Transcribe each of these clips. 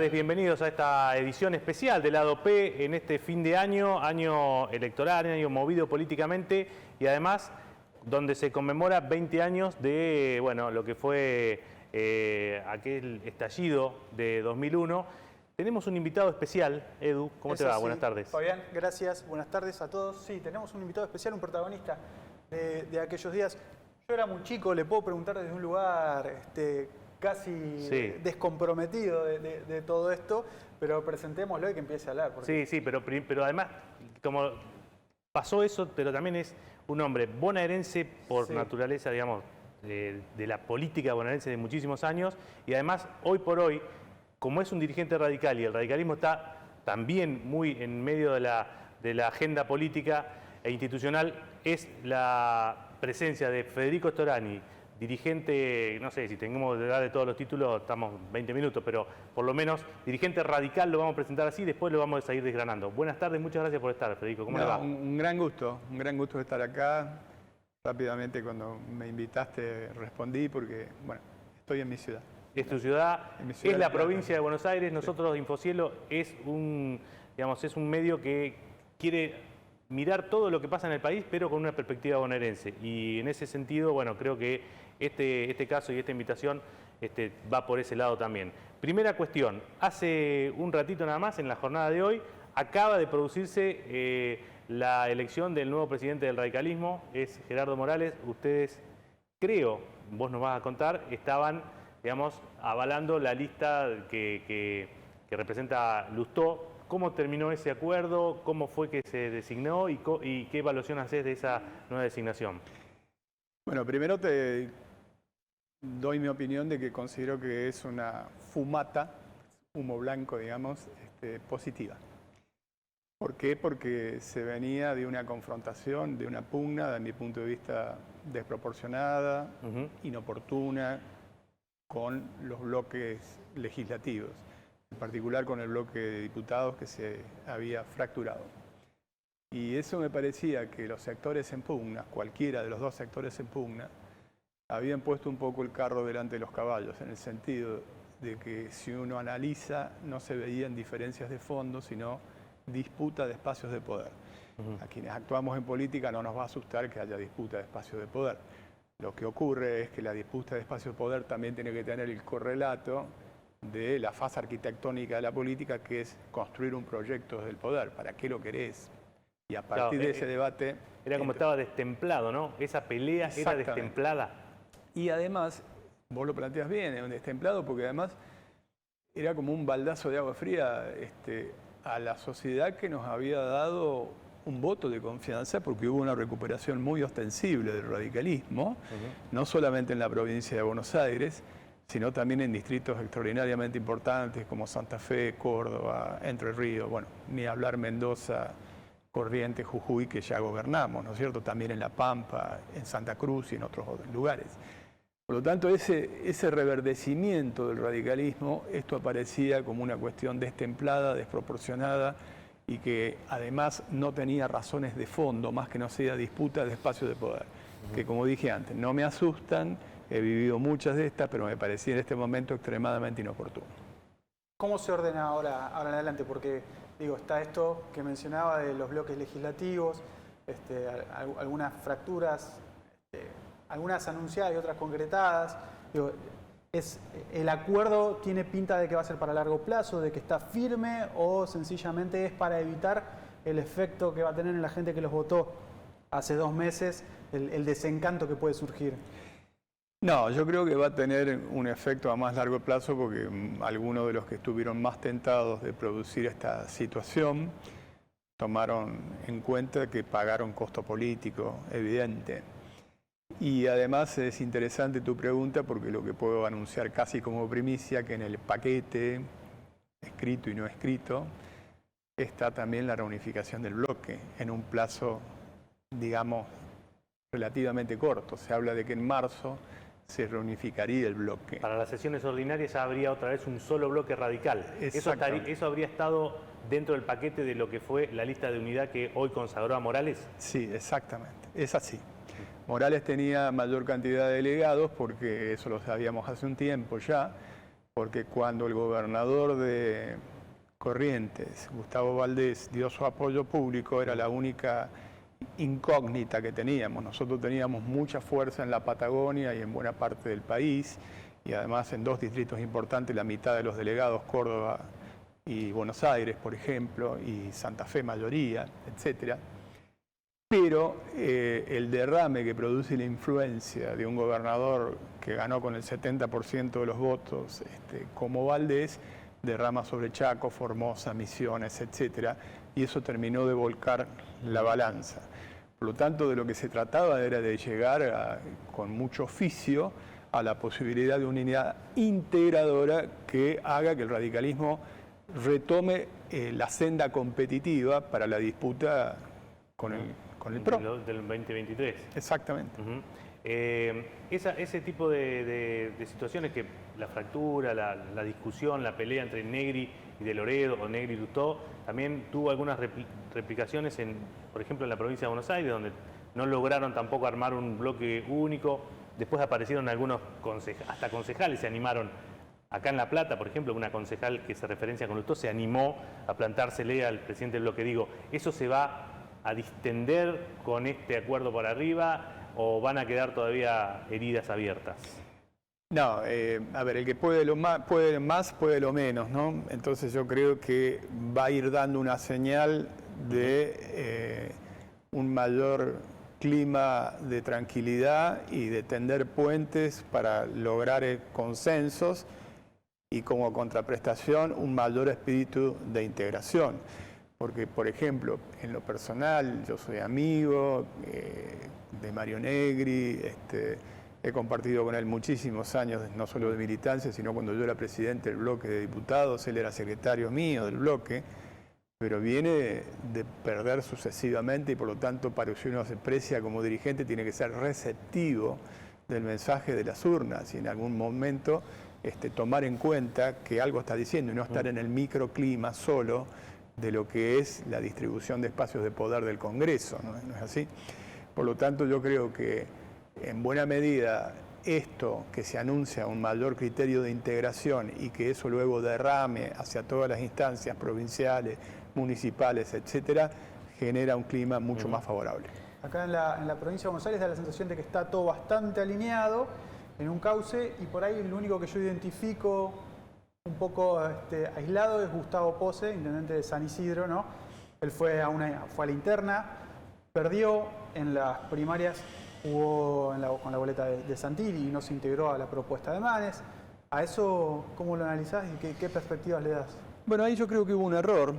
tardes, bienvenidos a esta edición especial del Lado P en este fin de año, año electoral, año movido políticamente y además donde se conmemora 20 años de lo que fue aquel estallido de 2001. Tenemos un invitado especial, Edu, ¿cómo te va? Sí. Buenas tardes. Fabián, gracias, buenas tardes a todos. Sí, tenemos un invitado especial, un protagonista de aquellos días. Yo era muy chico, le puedo preguntar desde un lugar casi descomprometido de todo esto, pero presentémoslo y que empiece a hablar. Porque... Sí, pero además, como pasó eso, pero también es un hombre bonaerense por naturaleza, digamos, de la política bonaerense de muchísimos años, y además, hoy por hoy, como es un dirigente radical y el radicalismo está también muy en medio de la agenda política e institucional, es la presencia de Federico Storani, dirigente, no sé si tengamos de edad de todos los títulos, estamos 20 minutos, pero por lo menos dirigente radical lo vamos a presentar así, después lo vamos a seguir desgranando. Buenas tardes, muchas gracias por estar, Federico. ¿Cómo le va? Un gran gusto estar acá. Rápidamente cuando me invitaste respondí porque, bueno, estoy en mi ciudad. Es tu ciudad, es la provincia de Buenos Aires. Nosotros, Infocielo, es un medio que quiere mirar todo lo que pasa en el país, pero con una perspectiva bonaerense. Y en ese sentido, bueno, creo que este caso y esta invitación va por ese lado también. Primera cuestión, hace un ratito nada más, en la jornada de hoy, acaba de producirse la elección del nuevo presidente del radicalismo, es Gerardo Morales. Ustedes, creo, vos nos vas a contar, estaban, digamos, avalando la lista que representa Lustó. ¿Cómo terminó ese acuerdo? ¿Cómo fue que se designó? ¿Y qué evaluación haces de esa nueva designación? Bueno, primero te doy mi opinión de que considero que es una fumata, humo blanco, digamos, positiva. ¿Por qué? Porque se venía de una confrontación, de una pugna, desde mi punto de vista, desproporcionada, inoportuna, con los bloques legislativos, en particular con el bloque de diputados que se había fracturado. Y eso me parecía que los sectores en pugna, cualquiera de los dos sectores en pugna, habían puesto un poco el carro delante de los caballos, en el sentido de que si uno analiza no se veían diferencias de fondo, sino disputa de espacios de poder. A quienes actuamos en política no nos va a asustar que haya disputa de espacios de poder. Lo que ocurre es que la disputa de espacios de poder también tiene que tener el correlato de la fase arquitectónica de la política, que es construir un proyecto desde el poder. ¿Para qué lo querés? Y a partir de ese debate... Era como estaba destemplado, ¿no? Esa pelea era destemplada. Y además, vos lo planteas bien, era un destemplado, porque además era como un baldazo de agua fría a la sociedad que nos había dado un voto de confianza, porque hubo una recuperación muy ostensible del radicalismo, no solamente en la provincia de Buenos Aires, sino también en distritos extraordinariamente importantes como Santa Fe, Córdoba, Entre Ríos, bueno, ni hablar Mendoza, Corrientes, Jujuy, que ya gobernamos, ¿no es cierto? También en La Pampa, en Santa Cruz y en otros lugares. Por lo tanto, ese reverdecimiento del radicalismo, esto aparecía como una cuestión destemplada, desproporcionada, y que además no tenía razones de fondo, más que no sea disputa de espacios de poder, que como dije antes, no me asustan. He vivido muchas de estas, pero me parecía en este momento extremadamente inoportuno. ¿Cómo se ordena ahora en adelante? Porque, digo, está esto que mencionaba de los bloques legislativos, algunas fracturas, algunas anunciadas y otras concretadas. Digo, ¿el acuerdo tiene pinta de que va a ser para largo plazo, de que está firme, o sencillamente es para evitar el efecto que va a tener en la gente que los votó hace 2 meses, el desencanto que puede surgir? No, yo creo que va a tener un efecto a más largo plazo, porque algunos de los que estuvieron más tentados de producir esta situación tomaron en cuenta que pagaron costo político evidente. Y además es interesante tu pregunta, porque lo que puedo anunciar casi como primicia, que en el paquete, escrito y no escrito, está también la reunificación del bloque en un plazo, digamos, relativamente corto. Se habla de que en marzo se reunificaría el bloque. Para las sesiones ordinarias ya habría otra vez un solo bloque radical. Eso habría estado dentro del paquete de lo que fue la lista de unidad que hoy consagró a Morales. Sí, exactamente. Es así. Morales tenía mayor cantidad de delegados, porque eso lo sabíamos hace un tiempo ya, porque cuando el gobernador de Corrientes, Gustavo Valdés, dio su apoyo público, era la única incógnita que teníamos. Nosotros teníamos mucha fuerza en la Patagonia y en buena parte del país, y además en 2 distritos importantes, la mitad de los delegados, Córdoba y Buenos Aires, por ejemplo, y Santa Fe mayoría, etcétera. Pero el derrame que produce la influencia de un gobernador que ganó con el 70% de los votos, como Valdés, derrama sobre Chaco, Formosa, Misiones, etcétera, y eso terminó de volcar la balanza. Por lo tanto, de lo que se trataba era de llegar con mucho oficio a la posibilidad de una unidad integradora que haga que el radicalismo retome la senda competitiva para la disputa con el PRO. Del 2023. Exactamente. Ese tipo de situaciones, que la fractura, la discusión, la pelea entre Negri y De Loredo o Negri y Lustó, también tuvo algunas replicaciones, por ejemplo, en la provincia de Buenos Aires, donde no lograron tampoco armar un bloque único. Después aparecieron algunos hasta concejales se animaron. Acá en La Plata, por ejemplo, una concejal que se referencia con Lustó se animó a plantársele al presidente del bloque. Digo, ¿eso se va a distender con este acuerdo por arriba o van a quedar todavía heridas abiertas? No, a ver, el que puede más, puede lo menos, ¿no? Entonces yo creo que va a ir dando una señal de un mayor clima de tranquilidad y de tender puentes para lograr consensos, y como contraprestación un mayor espíritu de integración. Porque, por ejemplo, en lo personal, yo soy amigo de Mario Negri, he compartido con él muchísimos años, no solo de militancia, sino cuando yo era presidente del bloque de diputados, él era secretario mío del bloque, pero viene de perder sucesivamente y por lo tanto, para que uno se aprecia como dirigente, tiene que ser receptivo del mensaje de las urnas y en algún momento tomar en cuenta que algo está diciendo y no estar en el microclima solo de lo que es la distribución de espacios de poder del Congreso, ¿no es así? Por lo tanto, yo creo que en buena medida esto que se anuncia un mayor criterio de integración y que eso luego derrame hacia todas las instancias provinciales, municipales, etcétera, genera un clima mucho más favorable. Acá en la provincia de Buenos Aires da la sensación de que está todo bastante alineado en un cauce, y por ahí el único que yo identifico un poco aislado es Gustavo Pose, intendente de San Isidro, ¿no? Él fue a la interna, perdió en las primarias, jugó con la boleta de Santilli y no se integró a la propuesta de Manes. ¿A eso cómo lo analizás y qué perspectivas le das? Bueno, ahí yo creo que hubo un error,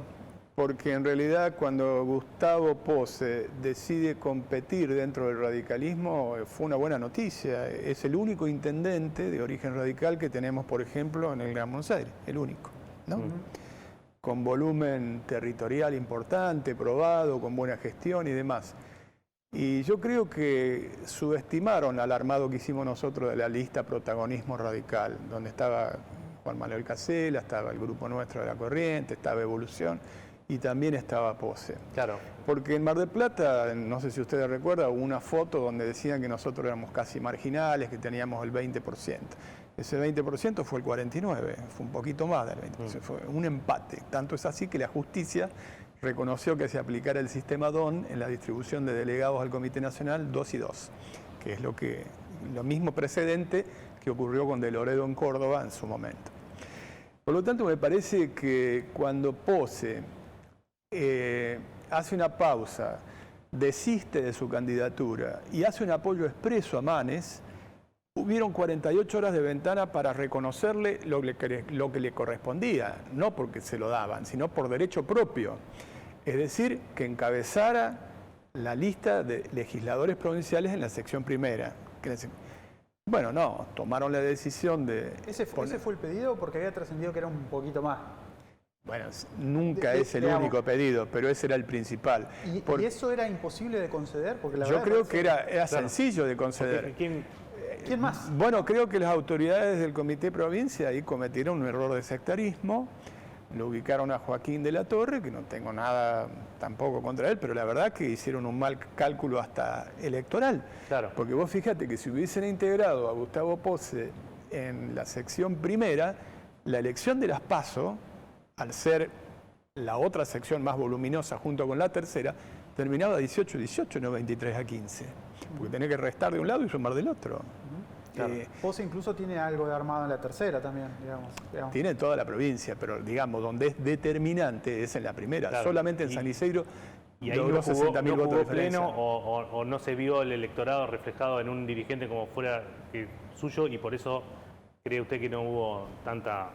porque en realidad cuando Gustavo Pose decide competir dentro del radicalismo fue una buena noticia. Es el único intendente de origen radical que tenemos, por ejemplo, en el Gran Buenos Aires, el único, ¿no? Con volumen territorial importante, probado, con buena gestión y demás. Y yo creo que subestimaron al armado que hicimos nosotros de la lista Protagonismo Radical, donde estaba Juan Manuel Casella, estaba el grupo nuestro de La Corriente, estaba Evolución y también estaba Pose. Claro. Porque en Mar del Plata, no sé si ustedes recuerdan, hubo una foto donde decían que nosotros éramos casi marginales, que teníamos el 20%. Ese 20% fue el 49%, fue un poquito más del 20%, fue un empate. Tanto es así que la justicia reconoció que se aplicara el sistema DON en la distribución de delegados al Comité Nacional 2 y 2, que es lo mismo precedente que ocurrió con De Loredo en Córdoba en su momento. Por lo tanto, me parece que cuando Pose hace una pausa, desiste de su candidatura y hace un apoyo expreso a Manes, hubieron 48 horas de ventana para reconocerle lo que le correspondía, no porque se lo daban, sino por derecho propio. Es decir, que encabezara la lista de legisladores provinciales en la sección primera. Bueno, no, tomaron la decisión de... ¿Ese fue el pedido? Porque había trascendido que era un poquito más. Bueno, nunca es el único pedido, pero ese era el principal. ¿Y eso era imposible de conceder? Porque yo creo que era sencillo de conceder. ¿Quién más? Bueno, creo que las autoridades del Comité Provincia ahí cometieron un error de sectarismo. Lo ubicaron a Joaquín de la Torre, que no tengo nada tampoco contra él, pero la verdad que hicieron un mal cálculo hasta electoral. Claro. Porque vos fíjate que si hubiesen integrado a Gustavo Pose en la sección primera, La elección de las PASO, al ser la otra sección más voluminosa junto con la tercera, terminaba 18-18, no 23-15. Porque tenés que restar de un lado y sumar del otro. Claro. Pose incluso tiene algo de armado en la tercera también, digamos. Tiene toda la provincia, pero digamos, donde es determinante es en la primera. Claro. Solamente en San Isidro y ahí logró no jugó, 60.000 no votos jugó de diferencia. pleno o no se vio el electorado reflejado en un dirigente como fuera suyo y por eso cree usted que no hubo tanta...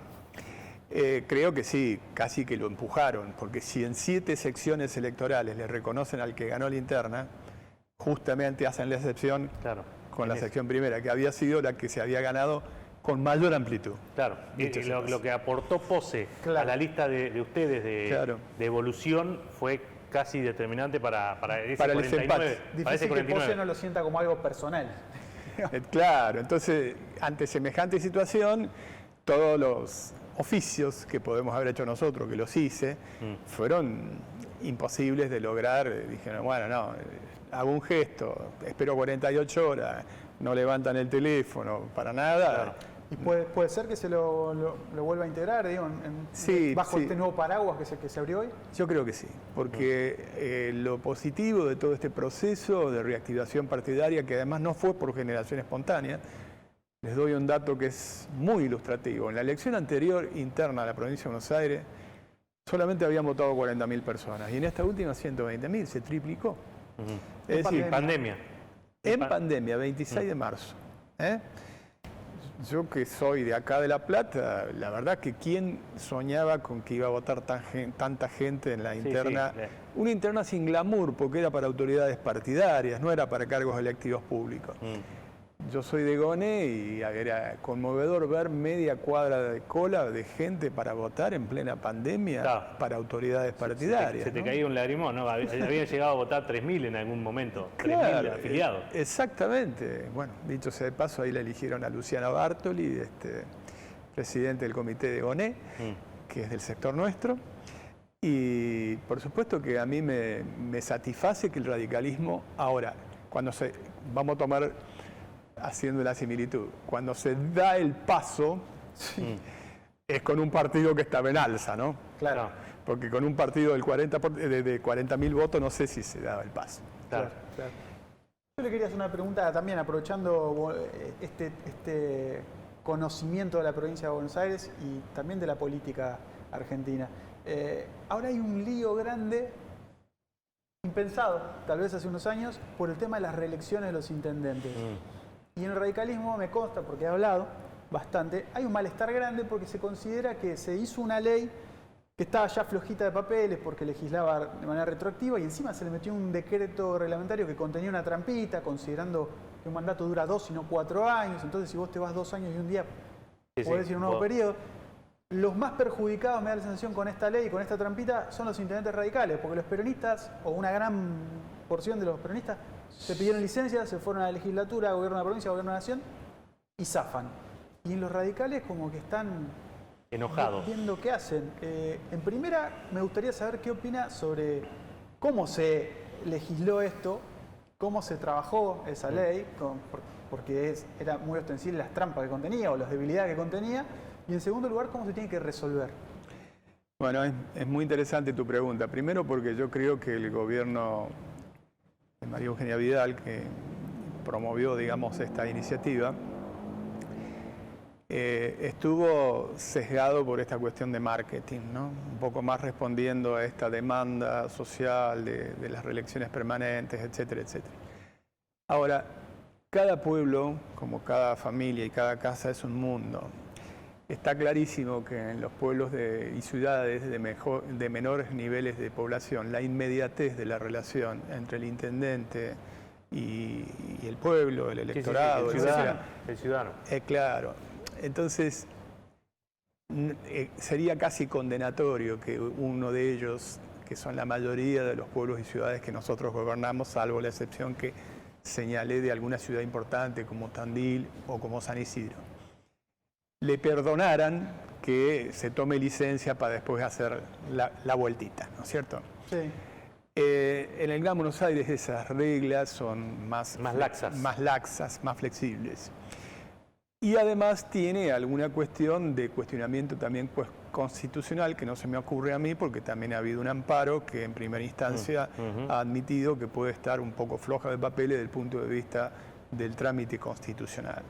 Creo que sí, casi que lo empujaron, porque si en 7 secciones electorales le reconocen al que ganó la interna, justamente hacen la excepción con la sección primera, que había sido la que se había ganado con mayor amplitud. Claro, lo que aportó Pose a la lista de ustedes de evolución fue casi determinante para ese 49. Difícil que Pose no lo sienta como algo personal. Claro, entonces, ante semejante situación, todos los oficios que podemos haber hecho nosotros, que los hice, fueron imposibles de lograr. Dijeron, bueno, no, hago un gesto, espero 48 horas, no levantan el teléfono, para nada. Claro. ¿Y puede ser que se lo vuelva a integrar, digo, bajo este nuevo paraguas que se abrió hoy? Yo creo que sí, porque lo positivo de todo este proceso de reactivación partidaria, que además no fue por generación espontánea, les doy un dato que es muy ilustrativo. En la elección anterior interna a la provincia de Buenos Aires, solamente habían votado 40.000 personas, y en esta última 120.000, se triplicó. Es decir, pandemia. En pandemia, 26 de marzo. Yo que soy de acá de La Plata, la verdad que quién soñaba con que iba a votar tanta gente en la interna. Sí. Una interna sin glamour, porque era para autoridades partidarias, no era para cargos electivos públicos. Yo soy de Goné y era conmovedor ver media cuadra de cola de gente para votar en plena pandemia para autoridades partidarias. Se te caía un lagrimón, ¿no? Habían llegado a votar 3.000 en algún momento, claro, 3.000 afiliados. Exactamente. Bueno, dicho sea de paso, ahí le eligieron a Luciana Bartoli, presidente del comité de Goné, que es del sector nuestro. Y por supuesto que a mí me satisface que el radicalismo ahora, vamos a tomar... haciendo la similitud, cuando se da el paso, es con un partido que estaba en alza, ¿no? Claro. Porque con un partido de 40.000 votos no sé si se daba el paso. Claro. Yo le quería hacer una pregunta también, aprovechando este conocimiento de la provincia de Buenos Aires y también de la política argentina. Ahora hay un lío grande, impensado, tal vez hace unos años, por el tema de las reelecciones de los intendentes. Y en el radicalismo me consta, porque he hablado bastante, hay un malestar grande porque se considera que se hizo una ley que estaba ya flojita de papeles porque legislaba de manera retroactiva y encima se le metió un decreto reglamentario que contenía una trampita, considerando que un mandato dura 2 y no 4 años. Entonces, si vos te vas 2 años y un día, podés ir a un nuevo periodo. Los más perjudicados, me da la sensación, con esta ley, con esta trampita, son los intendentes radicales, porque los peronistas, o una gran porción de los peronistas, se pidieron licencia, se fueron a la legislatura, a gobierno de la provincia, a gobierno de la nación, y zafan. Y los radicales como que están enojados, viendo qué hacen. En primera, me gustaría saber qué opina sobre cómo se legisló esto, cómo se trabajó esa ley, porque era muy ostensible las trampas que contenía o las debilidades que contenía, y en segundo lugar, cómo se tiene que resolver. Bueno, es muy interesante tu pregunta. Primero porque yo creo que el gobierno de María Eugenia Vidal, que promovió, digamos, esta iniciativa, estuvo sesgado por esta cuestión de marketing, ¿no? Un poco más respondiendo a esta demanda social de las reelecciones permanentes, etcétera, etcétera. Ahora, cada pueblo, como cada familia y cada casa, es un mundo. Está clarísimo que en los pueblos y ciudades de menores niveles de población, la inmediatez de la relación entre el intendente y el pueblo, el electorado, el ciudadano. Claro. Entonces, sería casi condenatorio que uno de ellos, que son la mayoría de los pueblos y ciudades que nosotros gobernamos, salvo la excepción que señalé de alguna ciudad importante como Tandil o como San Isidro, le perdonaran que se tome licencia para después hacer la vueltita, ¿no es cierto? Sí. En el Gran Buenos Aires esas reglas son más laxas, más flexibles. Y además tiene alguna cuestión de cuestionamiento también constitucional, que no se me ocurre a mí, porque también ha habido un amparo que en primera instancia ha admitido que puede estar un poco floja de papeles desde el punto de vista del trámite constitucional.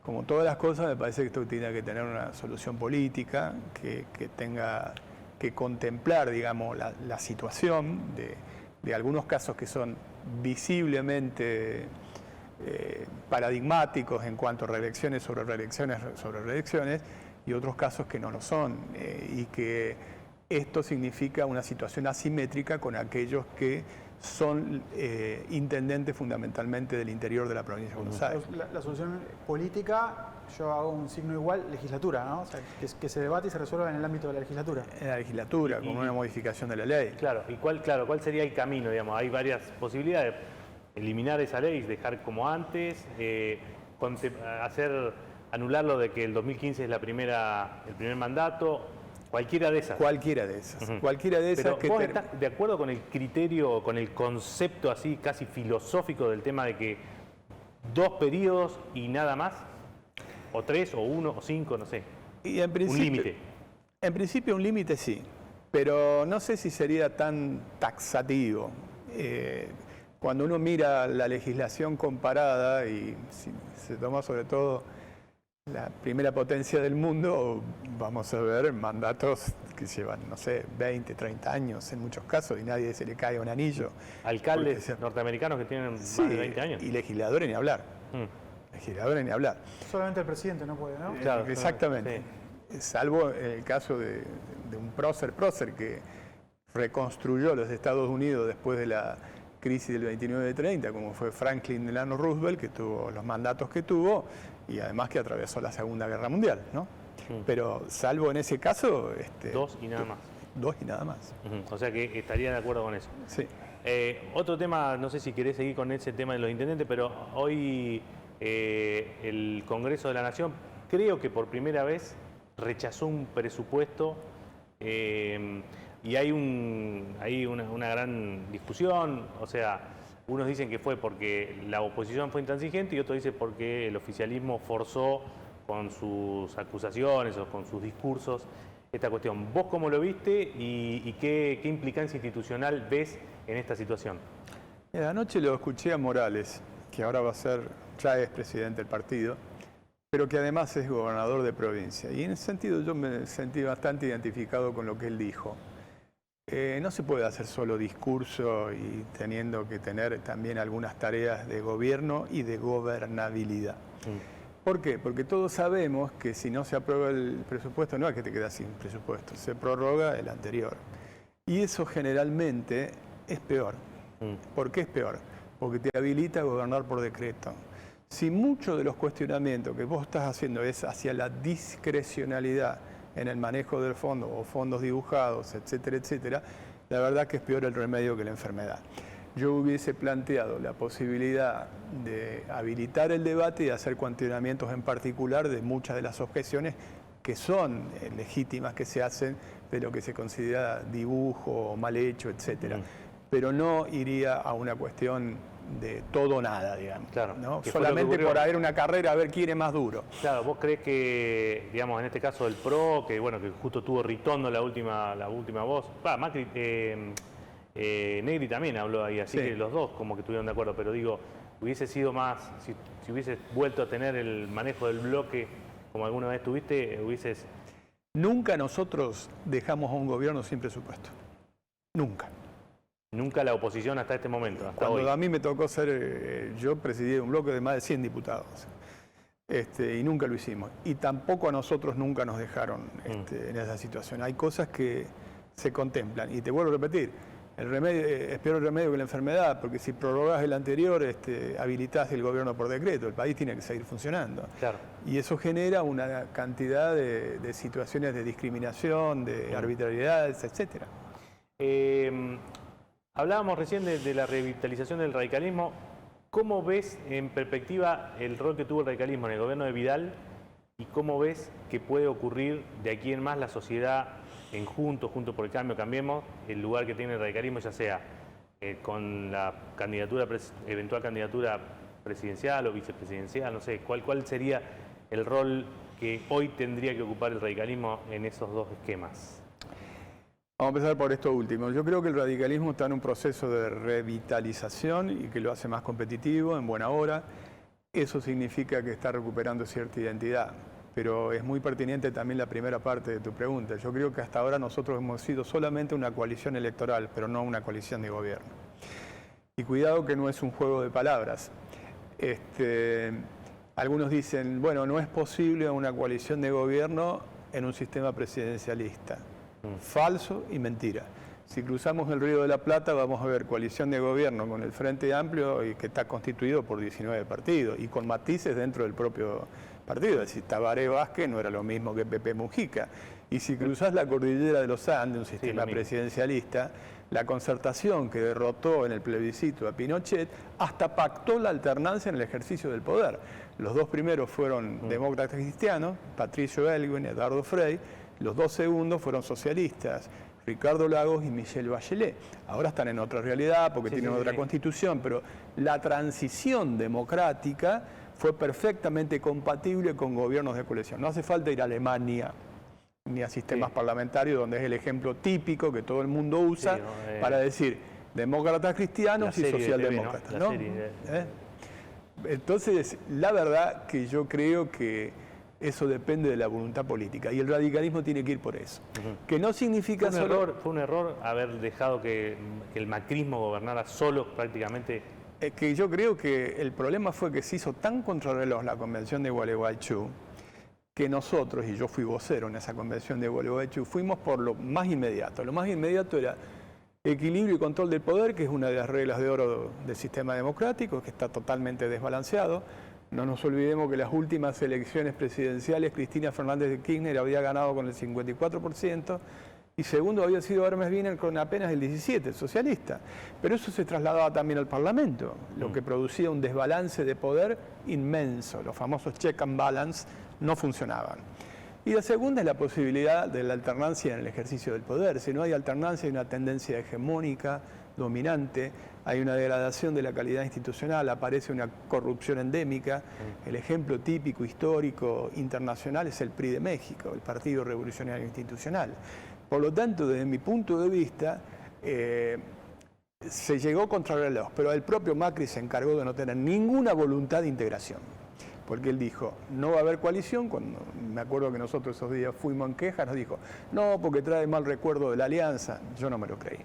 Como todas las cosas, me parece que esto tiene que tener una solución política, que tenga que contemplar, digamos, la situación de algunos casos que son visiblemente paradigmáticos en cuanto a reelecciones sobre reelecciones sobre reelecciones, y otros casos que no lo son, y que esto significa una situación asimétrica con aquellos que son intendentes fundamentalmente del interior de la provincia de Buenos Aires. La solución política, yo hago un signo igual, legislatura, ¿no? O sea, que se debate y se resuelva en el ámbito de la legislatura. En la legislatura, con una modificación de la ley. Claro, ¿y cuál sería el camino? Digamos, hay varias posibilidades. Eliminar esa ley, dejar como antes, anularlo de que el 2015 es el primer mandato, cualquiera de esas. Cualquiera de esas. Cualquiera de esas. Pero que ¿vos estás de acuerdo con el criterio, con el concepto así casi filosófico del tema de que 2 periodos y nada más? ¿O 3, o 1, o 5, no sé? Y en principio, un límite. En principio un límite sí, pero no sé si sería tan taxativo. Cuando uno mira la legislación comparada y si se toma sobre todo la primera potencia del mundo, vamos a ver mandatos que llevan, no sé, 20, 30 años en muchos casos y nadie se le cae un anillo. Alcaldes norteamericanos que tienen más de 20 años. Y legisladores ni hablar. Legisladores ni hablar. Solamente el presidente no puede, ¿no? Claro, exactamente. Sí. Salvo en el caso de un prócer que reconstruyó los Estados Unidos después de la crisis del 29-30, como fue Franklin Delano Roosevelt, que tuvo los mandatos que tuvo y además que atravesó la Segunda Guerra Mundial, ¿no? Pero salvo en ese caso... 2 y nada más. 2 y nada más. O sea que estaría de acuerdo con eso. Sí. Otro tema, no sé si querés seguir con ese tema de los intendentes, pero hoy el Congreso de la Nación, creo que por primera vez rechazó un presupuesto y hay una gran discusión. O sea, unos dicen que fue porque la oposición fue intransigente y otros dicen porque el oficialismo forzó con sus acusaciones o con sus discursos esta cuestión. ¿Vos cómo lo viste y qué implicancia institucional ves en esta situación? Mira, anoche lo escuché a Morales, que ahora ya es presidente del partido, pero que además es gobernador de provincia. Y en ese sentido yo me sentí bastante identificado con lo que él dijo. No se puede hacer solo discurso y teniendo que tener también algunas tareas de gobierno y de gobernabilidad. ¿Por qué? Porque todos sabemos que si no se aprueba el presupuesto, no es que te quedas sin presupuesto, se prorroga el anterior. Y eso generalmente es peor. ¿Por qué es peor? Porque te habilita a gobernar por decreto. Si muchos de los cuestionamientos que vos estás haciendo es hacia la discrecionalidad en el manejo del fondo o fondos dibujados, etcétera, etcétera, la verdad que es peor el remedio que la enfermedad. Yo hubiese planteado la posibilidad de habilitar el debate y hacer cuestionamientos en particular de muchas de las objeciones que son legítimas que se hacen de lo que se considera dibujo o mal hecho, etcétera. Pero no iría a una cuestión de todo o nada, digamos. Claro, ¿no? Solamente por haber una carrera, a ver quién es más duro. Claro, ¿vos crees que, digamos, en este caso el PRO, que bueno, que justo tuvo Ritondo la última voz, Macri, Negri también habló ahí, así que los dos como que estuvieron de acuerdo, pero digo, hubiese sido más, si hubieses vuelto a tener el manejo del bloque como alguna vez tuviste, hubieses... Nunca nosotros dejamos a un gobierno sin presupuesto. Nunca. Nunca la oposición hasta este momento, hasta Cuando hoy. a mí me tocó yo presidí un bloque de más de 100 diputados. Y nunca lo hicimos. Y tampoco a nosotros nunca nos dejaron en esa situación. Hay cosas que se contemplan. Y te vuelvo a repetir, el remedio, es peor el remedio que la enfermedad, porque si prorrogás el anterior, habilitás el gobierno por decreto. El país tiene que seguir funcionando. Claro. Y eso genera una cantidad de situaciones de discriminación, de arbitrariedades, etcétera. Hablábamos recién de la revitalización del radicalismo. ¿Cómo ves en perspectiva el rol que tuvo el radicalismo en el gobierno de Vidal y cómo ves que puede ocurrir de aquí en más la sociedad en Juntos por el Cambio, Cambiemos, el lugar que tiene el radicalismo, ya sea con la eventual candidatura presidencial o vicepresidencial, no sé, cuál sería el rol que hoy tendría que ocupar el radicalismo en esos dos esquemas? Vamos a empezar por esto último. Yo creo que el radicalismo está en un proceso de revitalización y que lo hace más competitivo, en buena hora. Eso significa que está recuperando cierta identidad. Pero es muy pertinente también la primera parte de tu pregunta. Yo creo que hasta ahora nosotros hemos sido solamente una coalición electoral, pero no una coalición de gobierno. Y cuidado que no es un juego de palabras. Algunos dicen, bueno, no es posible una coalición de gobierno en un sistema presidencialista. Falso y mentira. Si cruzamos el Río de la Plata vamos a ver coalición de gobierno con el Frente Amplio y que está constituido por 19 partidos y con matices dentro del propio partido. Es decir, Tabaré Vázquez no era lo mismo que Pepe Mujica. Y si cruzás la cordillera de los Andes, un sistema presidencialista, la Concertación que derrotó en el plebiscito a Pinochet hasta pactó la alternancia en el ejercicio del poder. Los dos primeros fueron demócratas cristianos, Patricio Aylwin y Eduardo Frei. Los dos segundos fueron socialistas, Ricardo Lagos y Michelle Bachelet. Ahora están en otra realidad porque tienen otra constitución, pero la transición democrática fue perfectamente compatible con gobiernos de coalición. No hace falta ir a Alemania ni a sistemas parlamentarios, donde es el ejemplo típico que todo el mundo usa para decir demócratas cristianos y socialdemócratas. ¿No? Entonces, la verdad que yo creo que eso depende de la voluntad política y el radicalismo tiene que ir por eso. Que no significa fue un error haber dejado que el macrismo gobernara solo prácticamente. Que yo creo que el problema fue que se hizo tan contrarreloj la convención de Gualeguaychú que nosotros, y yo fui vocero en esa convención de Gualeguaychú, fuimos por lo más inmediato. Lo más inmediato era equilibrio y control del poder, que es una de las reglas de oro del sistema democrático, que está totalmente desbalanceado. No nos olvidemos que las últimas elecciones presidenciales, Cristina Fernández de Kirchner había ganado con el 54%, y segundo había sido Hermes Wiener con apenas el 17%, socialista. Pero eso se trasladaba también al Parlamento, lo que producía un desbalance de poder inmenso. Los famosos check and balance no funcionaban. Y la segunda es la posibilidad de la alternancia en el ejercicio del poder. Si no hay alternancia, hay una tendencia hegemónica, dominante, hay una degradación de la calidad institucional, aparece una corrupción endémica. El ejemplo típico, histórico, internacional es el PRI de México, el Partido Revolucionario Institucional. Por lo tanto, desde mi punto de vista, se llegó contra el reloj, pero el propio Macri se encargó de no tener ninguna voluntad de integración. Porque él dijo, no va a haber coalición. Cuando me acuerdo que nosotros esos días fuimos en quejas, nos dijo, no, porque trae mal recuerdo de la alianza. Yo no me lo creí.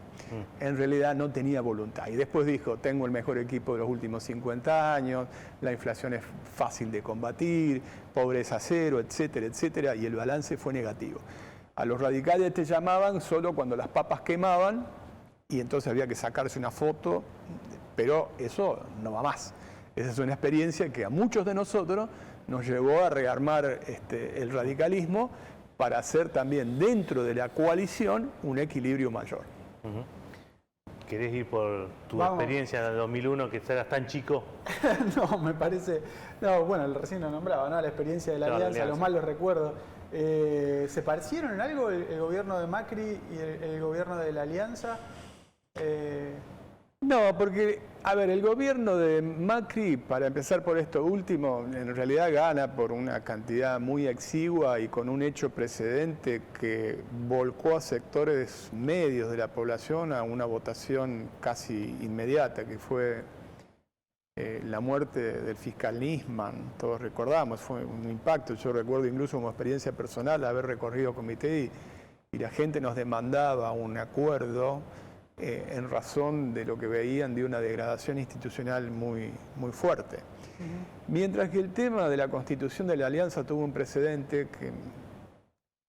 En realidad no tenía voluntad. Y después dijo, tengo el mejor equipo de los últimos 50 años, la inflación es fácil de combatir, pobreza cero, etcétera, etcétera, y el balance fue negativo. A los radicales te llamaban solo cuando las papas quemaban y entonces había que sacarse una foto, pero eso no va más. Esa es una experiencia que a muchos de nosotros nos llevó a rearmar el radicalismo para hacer también dentro de la coalición un equilibrio mayor. ¿Querés ir por tu experiencia de 2001, que eras tan chico? No, me parece... No, bueno, recién lo nombraba, ¿no? La experiencia de la alianza, los malos recuerdos. ¿Se parecieron en algo el gobierno de Macri y el gobierno de la alianza? No, porque, a ver, el gobierno de Macri, para empezar por esto último, en realidad gana por una cantidad muy exigua y con un hecho precedente que volcó a sectores medios de la población a una votación casi inmediata, que fue la muerte del fiscal Nisman. Todos recordamos, fue un impacto. Yo recuerdo incluso como experiencia personal haber recorrido comité y la gente nos demandaba un acuerdo en razón de lo que veían de una degradación institucional muy, muy fuerte. Mientras que el tema de la constitución de la alianza tuvo un precedente que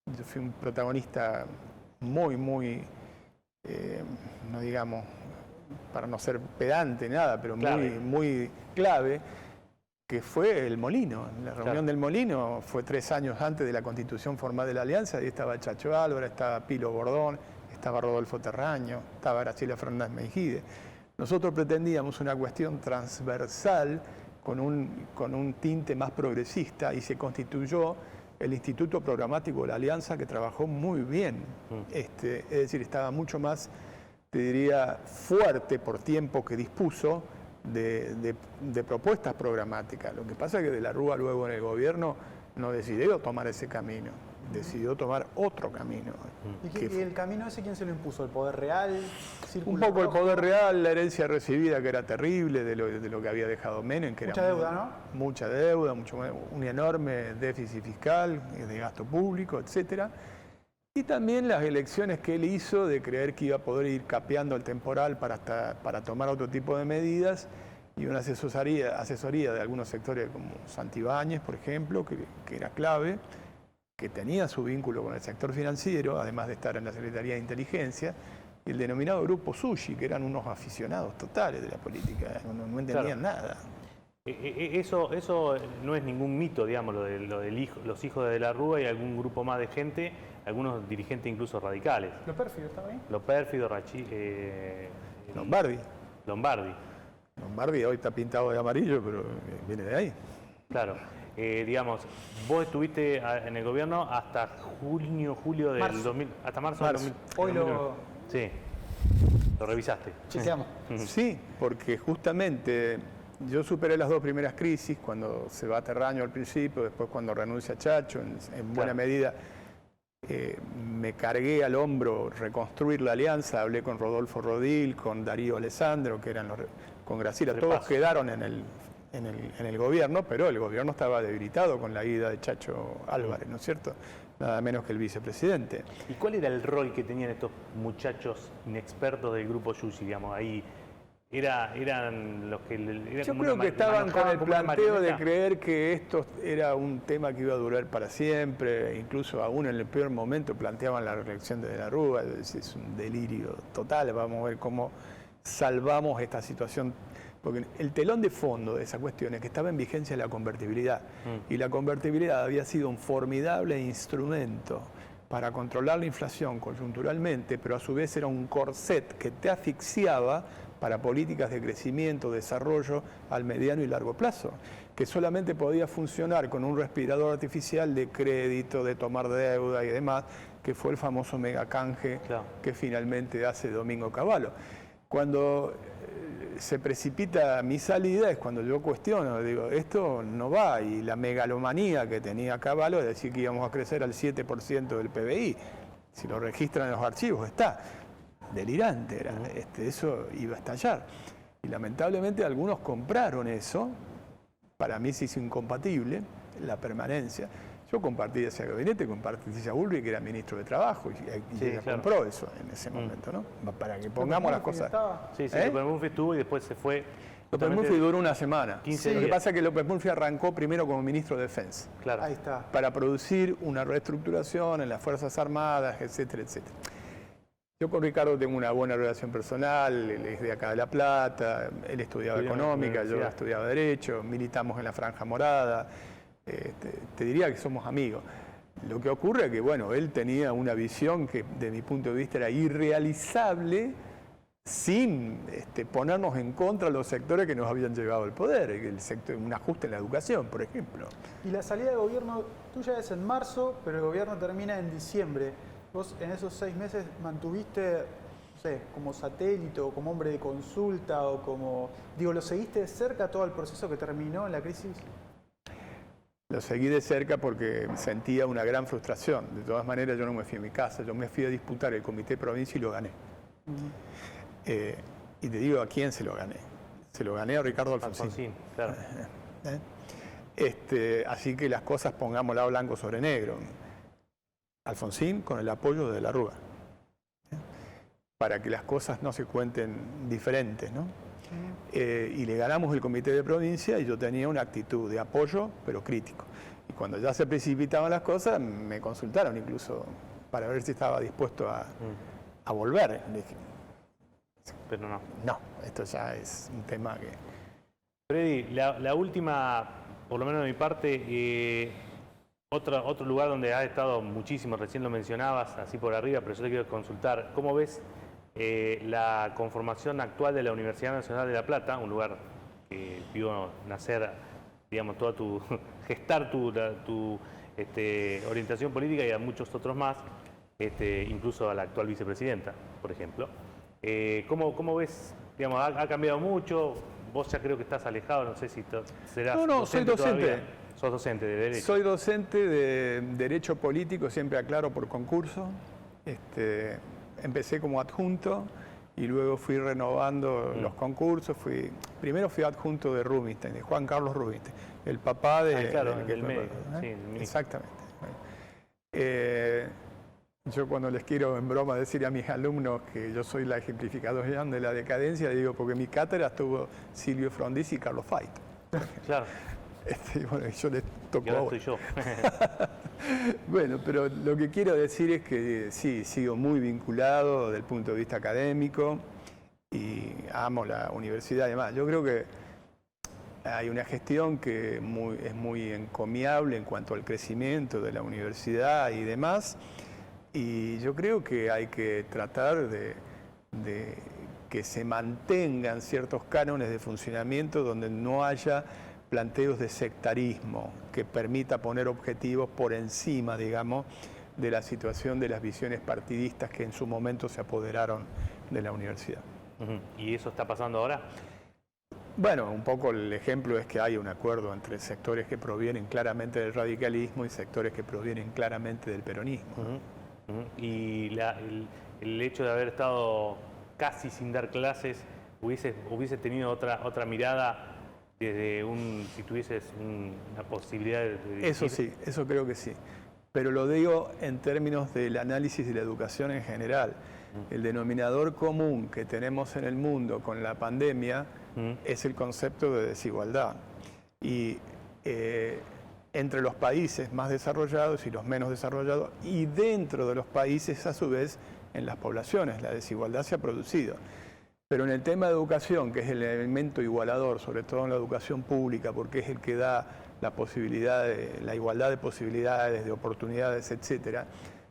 yo fui un protagonista muy, no digamos, para no ser pedante, nada, pero muy clave, que fue el Molino. La reunión del Molino fue 3 años antes de la constitución formal de la alianza, y estaba Chacho Álvarez, estaba Pilo Bordón, estaba Rodolfo Terraño, estaba Graciela Fernández Meijide. Nosotros pretendíamos una cuestión transversal con un tinte más progresista y se constituyó el Instituto Programático de la Alianza, que trabajó muy bien. Es decir, estaba mucho más, te diría, fuerte por tiempo que dispuso de propuestas programáticas. Lo que pasa es que de la Rúa luego en el gobierno no decidió tomar ese camino, decidió tomar otro camino. ¿Y el camino ese quién se lo impuso? ¿El poder real? Un poco el poder real, la herencia recibida que era terrible de lo que había dejado Menem, que mucha era deuda, ¿no? Mucha deuda, un enorme déficit fiscal, de gasto público, etcétera. Y también las elecciones que él hizo de creer que iba a poder ir capeando el temporal para tomar otro tipo de medidas, y una asesoría de algunos sectores como Santibáñez, por ejemplo, que era clave, que tenía su vínculo con el sector financiero, además de estar en la Secretaría de Inteligencia, y el denominado Grupo Sushi, que eran unos aficionados totales de la política, no entendían nada. Eso no es ningún mito, digamos, los hijos de la Rúa y algún grupo más de gente, algunos dirigentes incluso radicales. ¿Lo pérfido estaba ahí? Lo pérfido, Lombardi. Lombardi Hoy está pintado de amarillo, pero viene de ahí. Claro. Digamos, vos estuviste en el gobierno hasta julio del 2000, hasta marzo del 2000. Hoy lo... Sí, lo revisaste. Chequeamos. Sí, porque justamente yo superé las dos primeras crisis, cuando se va Terraño al principio, después cuando renuncia Chacho, en buena medida me cargué al hombro reconstruir la alianza, hablé con Rodolfo Rodil, con Darío Alessandro, que eran con Graciela, todos quedaron en el gobierno, pero el gobierno estaba debilitado con la ida de Chacho Álvarez, ¿no es cierto? Nada menos que el vicepresidente. ¿Y cuál era el rol que tenían estos muchachos inexpertos del grupo Yushi, digamos, ahí? Eran los que... Yo creo que estaban con el planteo de creer que esto era un tema que iba a durar para siempre, incluso aún en el peor momento planteaban la reelección de la Rúa, es un delirio total, vamos a ver cómo salvamos esta situación. Porque el telón de fondo de esa cuestión es que estaba en vigencia la convertibilidad, y la convertibilidad había sido un formidable instrumento para controlar la inflación coyunturalmente, pero a su vez era un corset que te asfixiaba para políticas de crecimiento, desarrollo al mediano y largo plazo, que solamente podía funcionar con un respirador artificial de crédito, de tomar deuda y demás, que fue el famoso megacanje que finalmente hace Domingo Cavallo. Cuando se precipita mi salida es cuando yo cuestiono, digo, esto no va, y la megalomanía que tenía Cavallo es decir que íbamos a crecer al 7% del PBI, si lo registran en los archivos está. Delirante era, eso iba a estallar. Y lamentablemente algunos compraron eso, para mí se hizo incompatible la permanencia. Yo compartí ese gabinete con Patricia Bullrich, que era ministro de Trabajo, y ella compró eso en ese momento, ¿no? Para que pongamos las cosas. Sí, López Murphy estuvo y después se fue. López Murphy duró una semana. 15 Lo que días. pasa es que López Murphy arrancó primero como ministro de Defensa. Claro. Ahí está. Para producir una reestructuración en las Fuerzas Armadas, etcétera, etcétera. Yo con Ricardo tengo una buena relación personal, él es de acá de La Plata, él estudiaba económica, yo estudiaba Derecho, militamos en la Franja Morada, te diría que somos amigos. Lo que ocurre es que, bueno, él tenía una visión que de mi punto de vista era irrealizable sin ponernos en contra de los sectores que nos habían llevado al poder, un ajuste en la educación, por ejemplo. Y la salida de gobierno tuya es en marzo, pero el gobierno termina en diciembre. ¿Vos en esos 6 meses mantuviste, no sé, como satélite o como hombre de consulta o como... Digo, ¿lo seguiste de cerca todo el proceso que terminó en la crisis? Lo seguí de cerca porque sentía una gran frustración. De todas maneras, yo no me fui a mi casa, yo me fui a disputar el comité provincia y lo gané. Y te digo a quién se lo gané. Se lo gané a Ricardo Alfonsín. Claro. Así que las cosas pongámoslas blanco sobre negro. Alfonsín con el apoyo de la Rúa, para que las cosas no se cuenten diferentes, ¿no? Y le ganamos el comité de provincia y yo tenía una actitud de apoyo, pero crítico. Y cuando ya se precipitaban las cosas, me consultaron incluso para ver si estaba dispuesto a volver. Le dije, pero no. No, esto ya es un tema que... Freddy, la última, por lo menos de mi parte, otro lugar donde has estado muchísimo, recién lo mencionabas así por arriba, pero yo te quiero consultar, ¿cómo ves la conformación actual de la Universidad Nacional de La Plata, un lugar que vio nacer, digamos, gestar tu orientación política y a muchos otros más, incluso a la actual vicepresidenta, por ejemplo? ¿Cómo ves? Digamos, ha cambiado mucho, vos ya creo que estás alejado, no sé si serás No, soy docente. todavía. sos docente de Derecho. Soy docente de Derecho Político, siempre aclaro, por concurso. Empecé como adjunto y luego fui renovando los concursos. Primero fui adjunto de Rubinstein, de Juan Carlos Rubinstein, el papá de... claro, del del medio. Sí, exactamente. Yo cuando les quiero en broma decir a mis alumnos que yo soy la ejemplificación de la decadencia, digo porque mi cátedra estuvo Silvio Frondizi y Carlos Fait. Claro. Bueno, yo les tocó Y ahora ahora. estoy yo. Bueno, pero lo que quiero decir es que sí, sigo muy vinculado desde el punto de vista académico y amo la universidad y demás. Yo creo que hay una gestión que es muy encomiable en cuanto al crecimiento de la universidad y demás, y yo creo que hay que tratar de que se mantengan ciertos cánones de funcionamiento donde no haya planteos de sectarismo que permita poner objetivos por encima, digamos, de la situación de las visiones partidistas que en su momento se apoderaron de la universidad. ¿Y eso está pasando ahora? Bueno, un poco el ejemplo es que hay un acuerdo entre sectores que provienen claramente del radicalismo y sectores que provienen claramente del peronismo. Y el hecho de haber estado casi sin dar clases, hubiese tenido otra mirada desde si tuvieses una posibilidad de dirigir? Eso sí, eso creo que sí. Pero lo digo en términos del análisis de la educación en general. El denominador común que tenemos en el mundo con la pandemia es el concepto de desigualdad. Y entre los países más desarrollados y los menos desarrollados, y dentro de los países, a su vez, en las poblaciones, la desigualdad se ha producido. Pero en el tema de educación, que es el elemento igualador, sobre todo en la educación pública, porque es el que da la igualdad de posibilidades, de oportunidades, etcétera,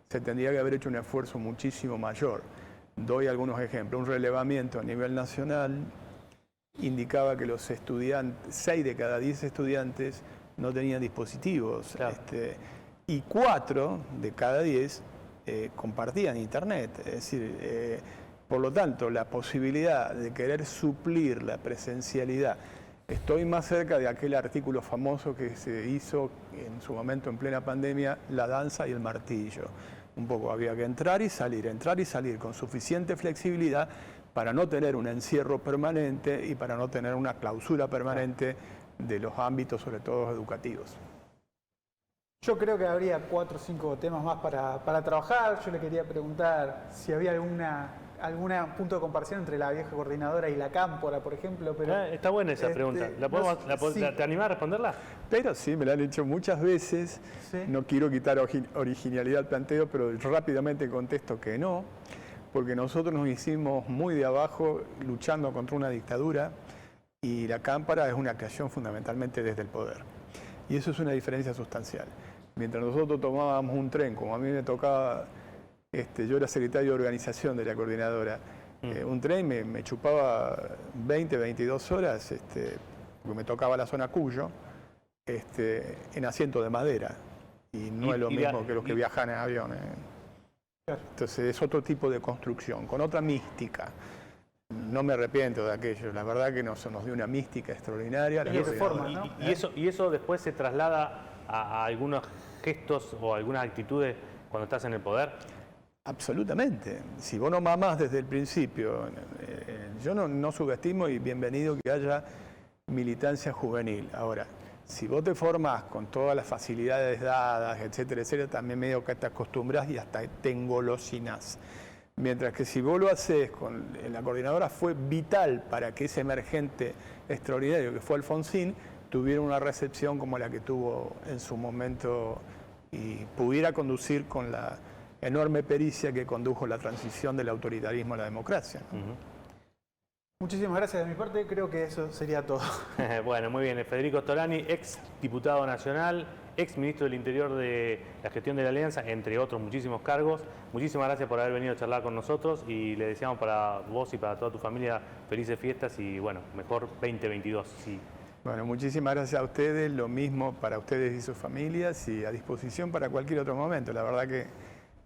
se tendría que haber hecho un esfuerzo muchísimo mayor. Doy algunos ejemplos. Un relevamiento a nivel nacional indicaba que los estudiantes, 6 de cada 10 estudiantes no tenían dispositivos, claro. Y 4 de cada 10 compartían internet. Es decir, por lo tanto, la posibilidad de querer suplir la presencialidad. Estoy más cerca de aquel artículo famoso que se hizo en su momento en plena pandemia, La danza y el martillo. Un poco había que entrar y salir con suficiente flexibilidad para no tener un encierro permanente y para no tener una clausura permanente de los ámbitos, sobre todo educativos. Yo creo que habría 4 o 5 temas más para trabajar. Yo le quería preguntar si había algún punto de comparación entre la vieja coordinadora y la cámpora, por ejemplo. Pero, está buena esa pregunta. sí. ¿Te animás a responderla? Pero sí, me la han hecho muchas veces. Sí. No quiero quitar originalidad al planteo, pero rápidamente contesto que no, porque nosotros nos hicimos muy de abajo luchando contra una dictadura y la cámpora es una creación fundamentalmente desde el poder. Y eso es una diferencia sustancial. Mientras nosotros tomábamos un tren, como a mí me tocaba... yo era secretario de organización de la coordinadora. Un tren me chupaba 20, 22 horas, porque me tocaba la zona Cuyo, en asiento de madera. Y no es lo mismo que los que viajan en aviones. Entonces es otro tipo de construcción, con otra mística. No me arrepiento de aquello. La verdad que nos dio una mística extraordinaria. Y reforma, ¿no? Y eso después se traslada a algunos gestos o algunas actitudes cuando estás en el poder. Absolutamente. Si vos no mamás desde el principio, yo no subestimo y bienvenido que haya militancia juvenil. Ahora, si vos te formás con todas las facilidades dadas, etcétera, etcétera, también medio que te acostumbras y hasta te engolosinás. Mientras que si vos lo haces la coordinadora, fue vital para que ese emergente extraordinario que fue Alfonsín tuviera una recepción como la que tuvo en su momento y pudiera conducir con la enorme pericia que condujo la transición del autoritarismo a la democracia. Muchísimas gracias de mi parte, creo que eso sería todo. Bueno, muy bien. Federico Storani, ex diputado nacional, ex ministro del Interior de la gestión de la Alianza, entre otros muchísimos cargos. Muchísimas gracias por haber venido a charlar con nosotros y le deseamos para vos y para toda tu familia felices fiestas y bueno, mejor 2022. Sí. Bueno, muchísimas gracias a ustedes, lo mismo para ustedes y sus familias y a disposición para cualquier otro momento. La verdad que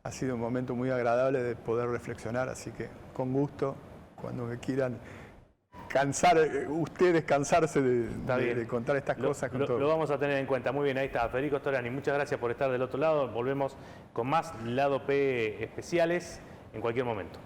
ha sido un momento muy agradable de poder reflexionar, así que con gusto, cuando me quieran ustedes cansarse Está bien. de contar estas cosas con todos. Lo vamos a tener en cuenta. Muy bien, ahí está. Federico Storani, muchas gracias por estar del otro lado. Volvemos con más Lado P especiales en cualquier momento.